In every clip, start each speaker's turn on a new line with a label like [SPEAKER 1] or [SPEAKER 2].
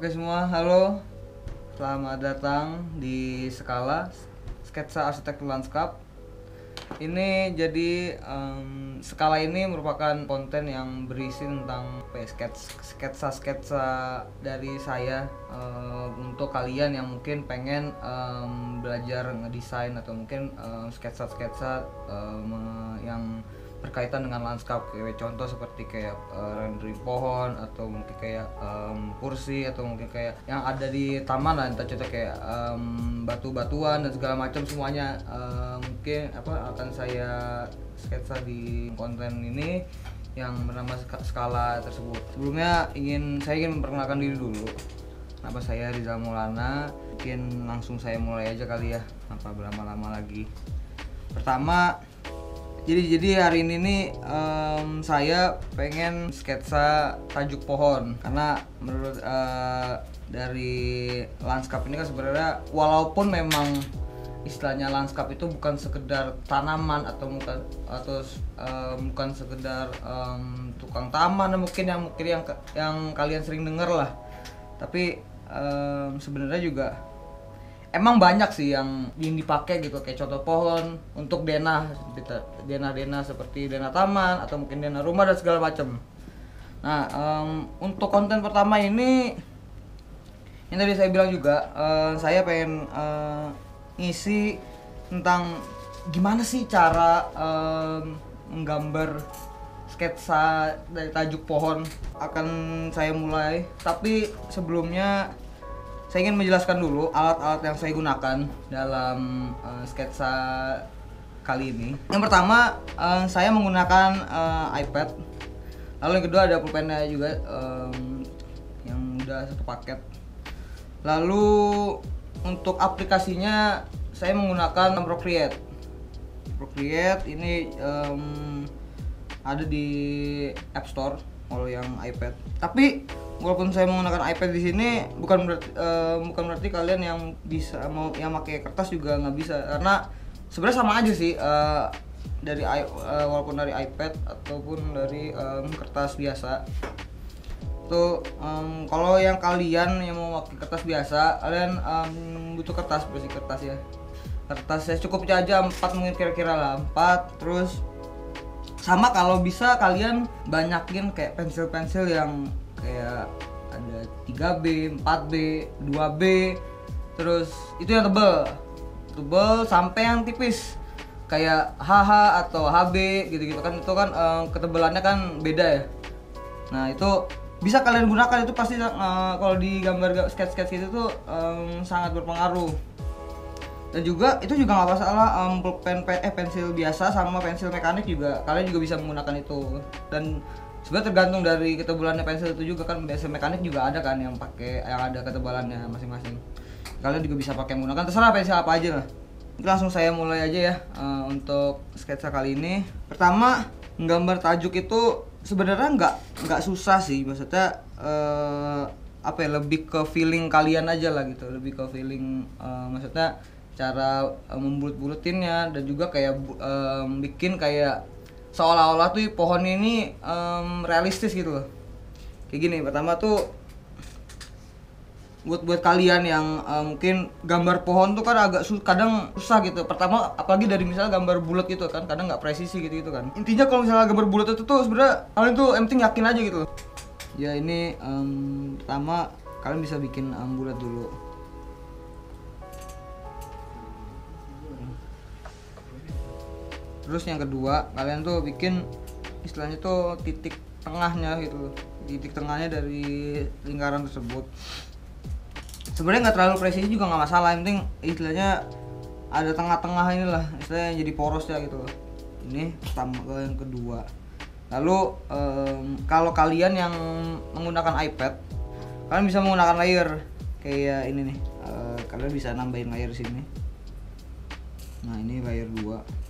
[SPEAKER 1] Oke semua, halo. Selamat datang di Skala Sketsa Arsitektur Lanskap. Ini jadi Skala ini merupakan konten yang berisi tentang sketsa-sketsa dari saya untuk kalian yang mungkin pengen belajar ngedesain atau mungkin sketsa-sketsa yang berkaitan dengan lanskap, kayak contoh seperti kayak rendering pohon atau mungkin kayak kursi atau mungkin kayak yang ada di taman lah, entah contoh kayak batu-batuan dan segala macam semuanya mungkin akan saya sketsa di konten ini yang bernama Skala tersebut. Sebelumnya saya ingin memperkenalkan diri dulu. Nama saya Rizal Maulana. Mungkin langsung saya mulai aja kali ya, apa berlama-lama lagi. Pertama, jadi hari ini nih saya pengen sketsa tajuk pohon, karena menurut dari lanskap ini kan sebenarnya walaupun memang istilahnya lanskap itu bukan sekedar tanaman atau bukan sekedar tukang taman mungkin yang kalian sering dengar lah, tapi sebenarnya juga emang banyak sih yang dipakai gitu, kayak contoh pohon untuk denah seperti denah taman atau mungkin denah rumah dan segala macam. Nah, untuk konten pertama ini yang tadi saya bilang juga, saya pengen ngisi tentang gimana sih cara menggambar sketsa dari tajuk pohon. Akan saya mulai, tapi sebelumnya saya ingin menjelaskan dulu alat-alat yang saya gunakan dalam sketsa kali ini. Yang pertama, saya menggunakan iPad. Lalu yang kedua ada pulpennya juga, yang udah satu paket. Lalu untuk aplikasinya saya menggunakan Procreate. Procreate ini ada di App Store kalau yang iPad. Tapi walaupun saya menggunakan iPad di sini bukan berarti kalian yang bisa yang pakai kertas juga nggak bisa, karena sebenarnya sama aja sih, walaupun dari iPad ataupun dari kertas biasa. Tuh kalau yang kalian yang mau pakai kertas biasa, kalian butuh kertas, bersih kertas ya. Kertas saya cukupnya aja 4, mungkin kira-kira lah 4. Terus sama kalau bisa kalian banyakin kayak pensil-pensil yang kayak ada 3B, 4B, 2B, terus itu yang tebel sampai yang tipis kayak HH atau HB gitu-gitu kan. Itu kan ketebalannya kan beda ya. Nah, itu bisa kalian gunakan, itu pasti kalau di gambar sketch itu tuh sangat berpengaruh. Dan juga itu juga nggak masalah, pensil biasa sama pensil mekanik juga kalian juga bisa menggunakan itu. Dan sebenarnya tergantung dari ketebalannya pensil itu juga kan. Pensil mekanik juga ada kan yang ada ketebalannya masing-masing. Kalian juga bisa pakai menggunakan, terserah pensil apa aja lah. Langsung saya mulai aja ya untuk sketsa kali ini. Pertama, menggambar tajuk itu sebenarnya nggak susah sih, maksudnya lebih ke feeling kalian aja lah gitu, lebih ke feeling, maksudnya cara membulut-bulutinnya dan juga kayak bikin kayak seolah-olah tuh pohon ini realistis gitu loh. Kayak gini, pertama tuh buat kalian yang mungkin gambar pohon tuh kan agak kadang susah gitu. Pertama apalagi dari misalnya gambar bulat gitu kan, kadang nggak presisi gitu kan. Intinya kalau misalnya gambar bulat itu tuh sebenarnya kalian tuh yang penting yakin aja gitu loh. Ya ini pertama kalian bisa bikin bulat dulu. Terus yang kedua, kalian tuh bikin istilahnya tuh titik tengahnya gitu. Titik tengahnya dari lingkaran tersebut. Sebenarnya nggak terlalu presisi juga nggak masalah, yang penting istilahnya ada tengah-tengah inilah, istilahnya jadi poros ya gitu. Ini pertama. Yang kedua, lalu kalau kalian yang menggunakan iPad, kalian bisa menggunakan layer kayak ini nih. Kalian bisa nambahin layer sini. Nah, ini layer 2.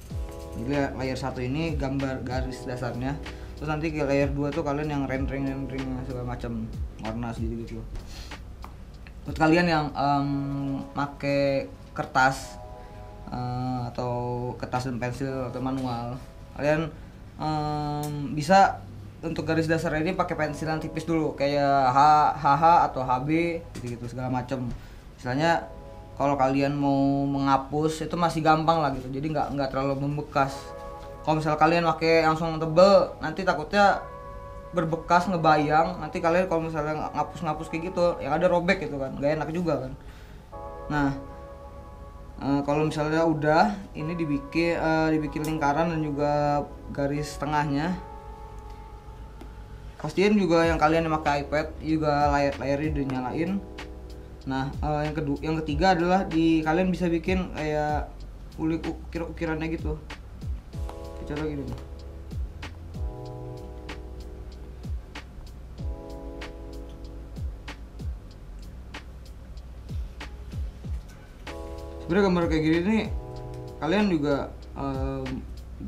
[SPEAKER 1] Jadi layer 1 ini gambar garis dasarnya, terus nanti ke layer 2 tuh kalian yang rendering segala macam warna sendiri gitu. Buat kalian yang pakai kertas atau kertas dan pensil atau manual, kalian bisa untuk garis dasar ini pakai pensil yang tipis dulu, kayak HH atau HB gitu-gitu segala macam. Misalnya kalau kalian mau menghapus itu masih gampang lah gitu, jadi nggak terlalu membekas. Kalau misal kalian pakai langsung tebel, nanti takutnya berbekas, ngebayang. Nanti kalian kalau misalnya ngapus kayak gitu, yang ada robek gitu kan, nggak enak juga kan. Nah, kalau misalnya udah ini dibikin lingkaran dan juga garis tengahnya, pastiin juga yang kalian yang pakai iPad juga layarnya dinyalain. Nah, yang ketiga adalah kalian bisa bikin kayak ukirannya gitu. Cara gini nih. Sebenarnya gambar kayak gini nih kalian juga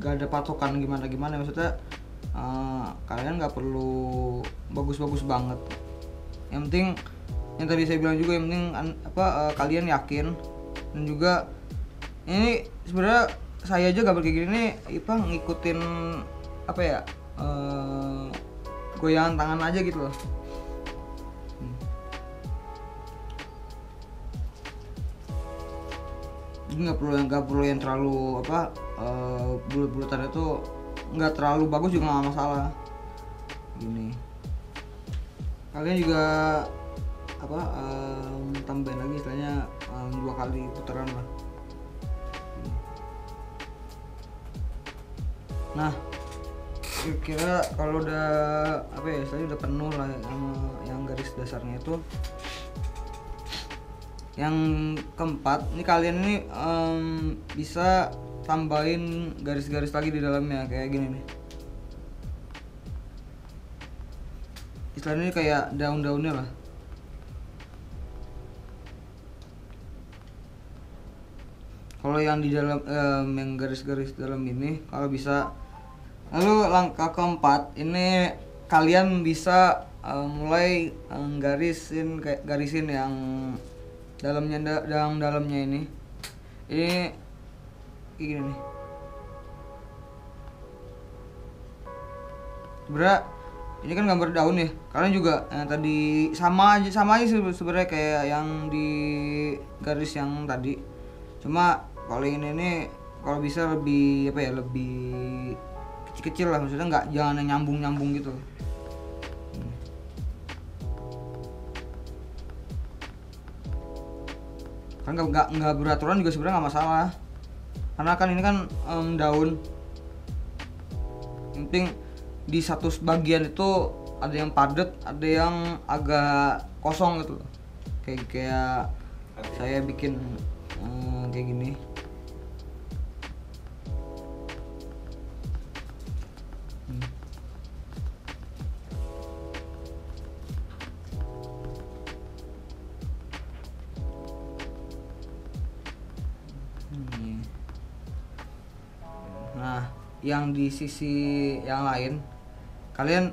[SPEAKER 1] gak ada patokan gimana maksudnya. Kalian nggak perlu bagus-bagus banget. Yang penting yang tadi saya bilang juga, yang penting kalian yakin. Dan juga ini sebenarnya saya aja gambar kayak gini nih ngikutin goyangan tangan aja gitu loh. Jadi nggak perlu yang terlalu bulat-bulatan itu, nggak terlalu bagus juga nggak masalah. Gini kalian juga tambahin lagi istilahnya 2 kali putaran lah. Nah, kira-kira kalau udah istilahnya udah penuh lah yang garis dasarnya itu. Yang keempat, ini kalian ini bisa tambahin garis-garis lagi di dalamnya kayak gini nih. Istilahnya ini kayak daun-daunnya lah. Kalau yang di dalam yang garis-garis dalam ini kalau bisa. Lalu langkah keempat, ini kalian bisa mulai garisin yang dalamnya ini gini nih. Sebenarnya ini kan gambar daun ya, kalian juga tadi sama aja sebenarnya kayak yang di garis yang tadi. Cuma kalau ini kalau bisa lebih lebih kecil lah, maksudnya jangan nyambung gitu. Kan nggak beraturan juga sebenarnya nggak masalah, karena kan ini kan daun. Yang penting di satu bagian itu ada yang padat, ada yang agak kosong gitu, kayak saya bikin kayak gini. Nah, yang di sisi yang lain kalian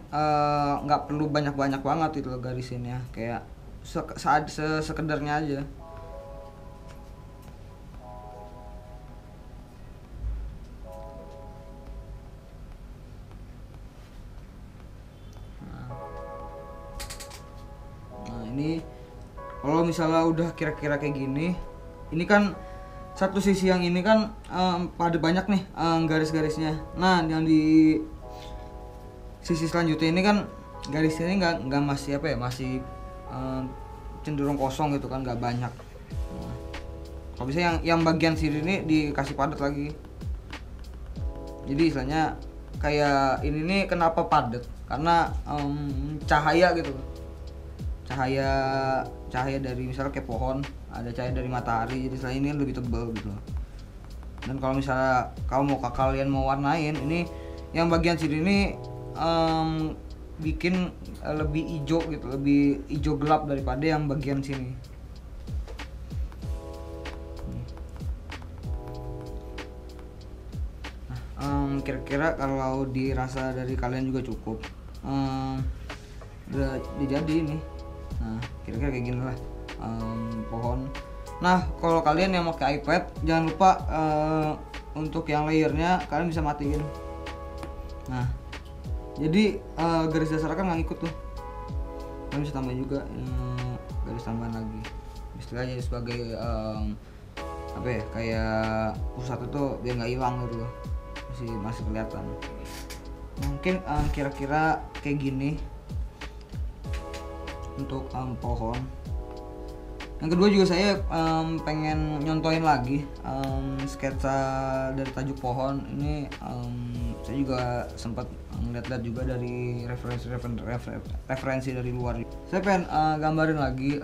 [SPEAKER 1] nggak perlu banyak banget itu garisinnya, kayak sekedarnya aja. Nah, ini kalau misalnya udah kira-kira kayak gini, ini kan satu sisi yang ini kan pada banyak nih garis-garisnya. Nah, yang di sisi selanjutnya ini kan garisnya nggak masih cenderung kosong gitu kan, nggak banyak. Nah, kalau bisa yang bagian sini ini dikasih padat lagi. Jadi istilahnya kayak ini nih kenapa padat? Karena cahaya gitu. Cahaya dari misalnya kayak pohon, ada cahaya dari matahari, jadi selain ini lebih tebal gitu. Dan kalau misalnya kalian mau warnain ini, yang bagian sini ini bikin lebih hijau gitu, lebih hijau gelap daripada yang bagian sini. Nah, kira-kira kalau dirasa dari kalian juga cukup, udah jadi ini. Nah, kira-kira kayak gini lah pohon. Nah, kalau kalian yang pakai iPad, jangan lupa untuk yang layernya kalian bisa matiin. Nah,
[SPEAKER 2] Jadi garis dasar kan nggak ngikut tuh, kalian bisa tambahin juga garis tambahan lagi, istilahnya sebagai apa ya, kayak pusat itu biar nggak hilang gitu loh, masih kelihatan. Mungkin kira-kira kayak gini untuk pohon. Yang kedua juga saya pengen nyontoin lagi sketsa dari tajuk pohon ini. Saya juga sempat ngeliat-liat juga dari referensi dari luar. Saya pengen gambarin lagi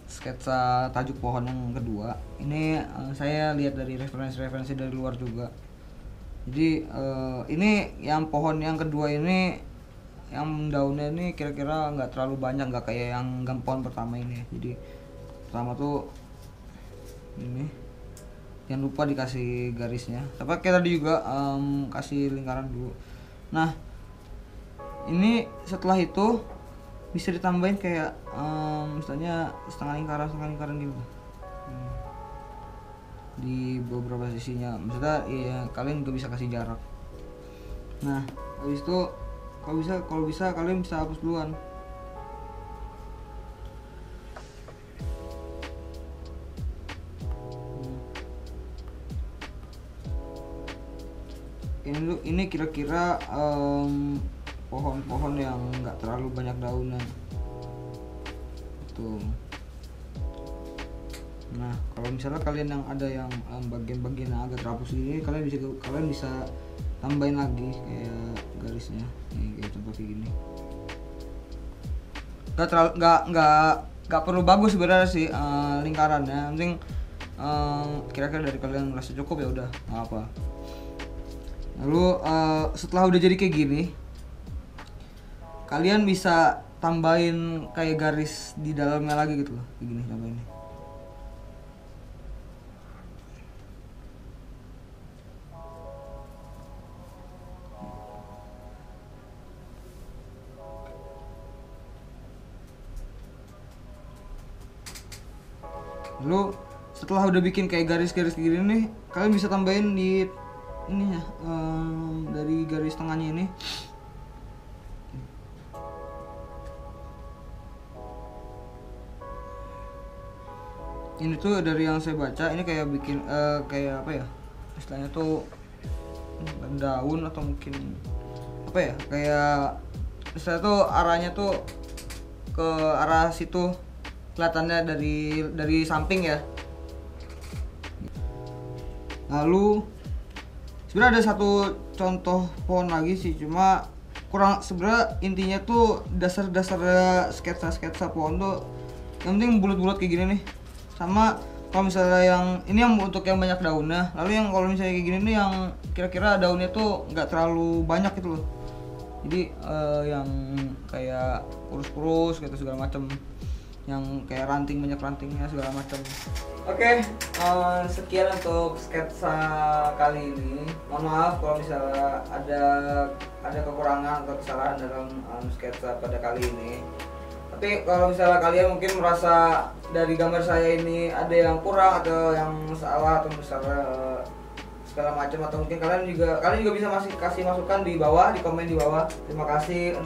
[SPEAKER 2] sketsa tajuk pohon yang kedua. Ini saya lihat dari referensi dari luar juga. Jadi ini yang pohon yang kedua ini, yang daunnya ini kira-kira nggak terlalu banyak, nggak kayak yang pohon pertama ini. Jadi pertama tuh ini, jangan lupa dikasih garisnya. Tapi kayak tadi juga kasih lingkaran dulu. Nah ini setelah itu bisa ditambahin kayak misalnya setengah lingkaran gitu di beberapa sisinya. Maksudnya ya kalian juga bisa kasih jarak. Nah habis itu kalau bisa kalian bisa hapus duluan. Ini kira-kira pohon-pohon yang nggak terlalu banyak daunnya tuh. Nah kalau misalnya kalian yang ada yang bagian-bagian yang agak terhapus ini, kalian bisa tambahin lagi kayak garisnya nih, kayak contoh kayak gini. Nggak perlu bagus sebenarnya sih lingkarannya, yang penting kira-kira dari kalian merasa cukup ya udah, nggak apa. Lalu setelah udah jadi kayak gini, kalian bisa tambahin kayak garis di dalamnya lagi gitu loh, kayak gini contohnya. Lalu setelah udah bikin kayak garis-garis gini nih, kalian bisa tambahin di ini ya, dari garis tengahnya ini. Ini tuh dari yang saya baca, ini kayak bikin kayak apa ya, istilahnya tuh daun atau mungkin apa ya, kayak istilahnya tuh arahnya tuh ke arah situ, kelihatannya dari samping ya. Lalu sebenarnya ada satu contoh pohon lagi sih, cuma kurang, sebenarnya intinya tuh dasar-dasar sketsa pohon tuh yang penting bulat-bulat kayak gini nih. Sama kalau misalnya yang ini yang untuk yang banyak daunnya, lalu yang kalau misalnya kayak gini nih yang kira-kira daunnya tuh nggak terlalu banyak gitu loh. Jadi yang kayak kurus-kurus gitu segala macam, yang kayak banyak rantingnya segala macam. Oke, sekian untuk sketsa kali ini. Mohon maaf kalau misalnya ada kekurangan atau kesalahan dalam sketsa pada kali ini. Tapi kalau misalnya kalian mungkin merasa dari gambar saya ini ada yang kurang atau yang salah atau misalnya segala macam, atau mungkin kalian juga bisa kasih masukan di bawah, di komen di bawah. Terima kasih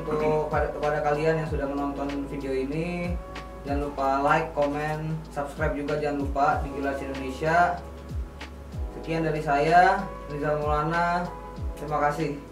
[SPEAKER 2] kepada kalian yang sudah menonton video ini. Jangan lupa like, komen, subscribe juga jangan lupa di Gilas Indonesia. Sekian dari saya, Rizal Maulana. Terima kasih.